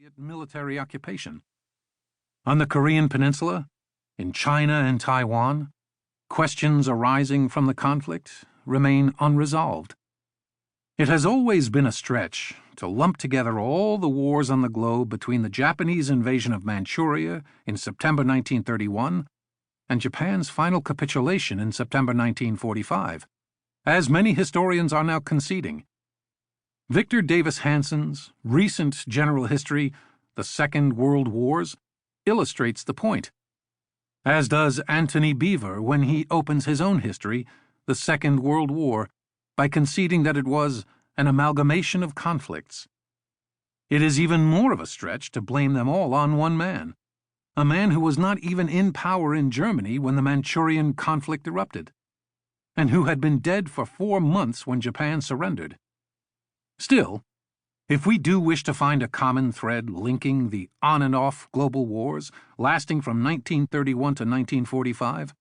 Soviet military occupation. On the Korean Peninsula, in China and Taiwan, questions arising from the conflict remain unresolved. It has always been a stretch to lump together all the wars on the globe between the Japanese invasion of Manchuria in September 1931 and Japan's final capitulation in September 1945, as many historians are now conceding. Victor Davis Hanson's recent general history, The Second World Wars, illustrates the point, as does Anthony Beevor when he opens his own history, The Second World War, by conceding that it was an amalgamation of conflicts. It is even more of a stretch to blame them all on one man, a man who was not even in power in Germany when the Manchurian conflict erupted, and who had been dead for 4 months when Japan surrendered. Still, if we do wish to find a common thread linking the on and off global wars lasting from 1931 to 1945,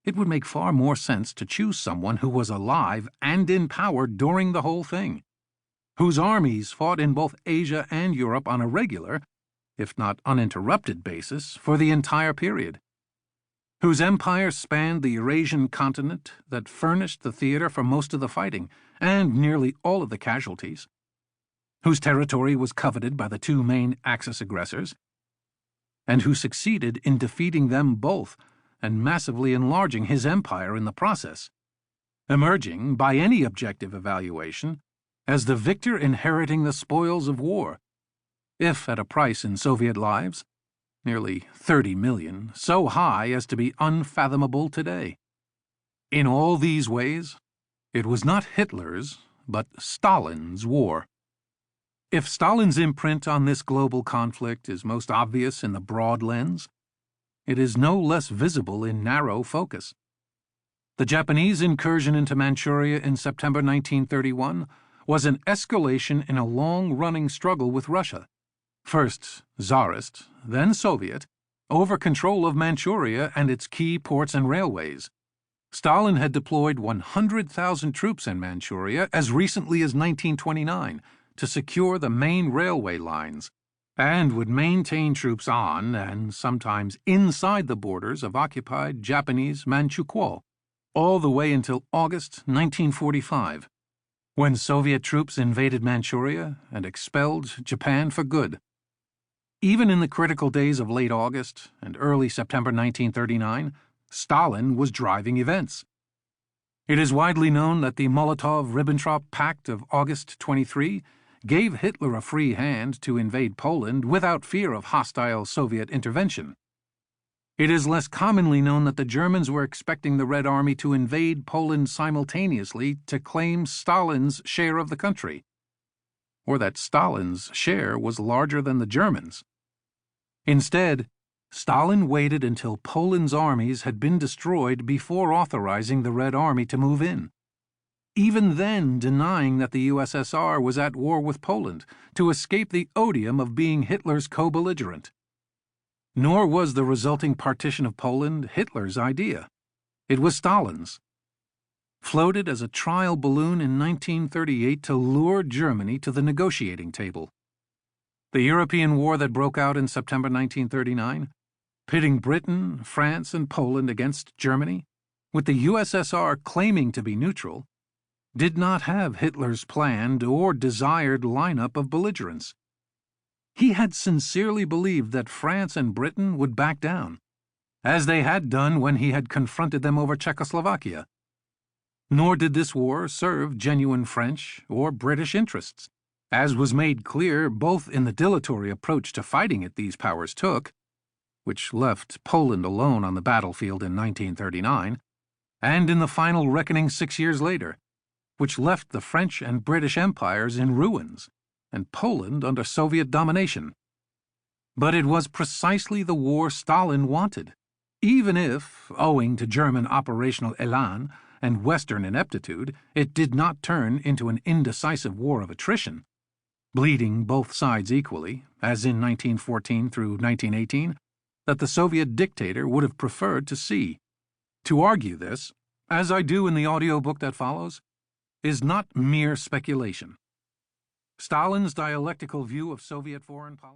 it would make far more sense to choose someone who was alive and in power during the whole thing, whose armies fought in both Asia and Europe on a regular, if not uninterrupted basis, for the entire period, whose empire spanned the Eurasian continent that furnished the theater for most of the fighting and nearly all of the casualties, whose territory was coveted by the two main Axis aggressors, and who succeeded in defeating them both and massively enlarging his empire in the process, emerging, by any objective evaluation, as the victor inheriting the spoils of war, if at a price in Soviet lives, nearly 30 million, so high as to be unfathomable today. In all these ways, it was not Hitler's, but Stalin's war. If Stalin's imprint on this global conflict is most obvious in the broad lens, it is no less visible in narrow focus. The Japanese incursion into Manchuria in September 1931 was an escalation in a long-running struggle with Russia, first Tsarist, then Soviet, over control of Manchuria and its key ports and railways. Stalin had deployed 100,000 troops in Manchuria as recently as 1929 to secure the main railway lines, and would maintain troops on and sometimes inside the borders of occupied Japanese Manchukuo, all the way until August 1945, when Soviet troops invaded Manchuria and expelled Japan for good. Even in the critical days of late August and early September 1939, Stalin was driving events. It is widely known that the Molotov-Ribbentrop Pact of August 23 gave Hitler a free hand to invade Poland without fear of hostile Soviet intervention. It is less commonly known that the Germans were expecting the Red Army to invade Poland simultaneously to claim Stalin's share of the country, or that Stalin's share was larger than the Germans. Instead, Stalin waited until Poland's armies had been destroyed before authorizing the Red Army to move in, even then denying that the USSR was at war with Poland to escape the odium of being Hitler's co-belligerent. Nor was the resulting partition of Poland Hitler's idea. It was Stalin's, floated as a trial balloon in 1938 to lure Germany to the negotiating table. The European war that broke out in September 1939, pitting Britain, France, and Poland against Germany, with the USSR claiming to be neutral, did not have Hitler's planned or desired lineup of belligerents. He had sincerely believed that France and Britain would back down, as they had done when he had confronted them over Czechoslovakia. Nor did this war serve genuine French or British interests, as was made clear both in the dilatory approach to fighting it these powers took, which left Poland alone on the battlefield in 1939, and in the final reckoning 6 years later, which left the French and British empires in ruins and Poland under Soviet domination. But it was precisely the war Stalin wanted, even if, owing to German operational élan and Western ineptitude, it did not turn into an indecisive war of attrition, bleeding both sides equally, as in 1914 through 1918, that the Soviet dictator would have preferred to see. To argue this, as I do in the audiobook that follows, is not mere speculation. Stalin's dialectical view of Soviet foreign policy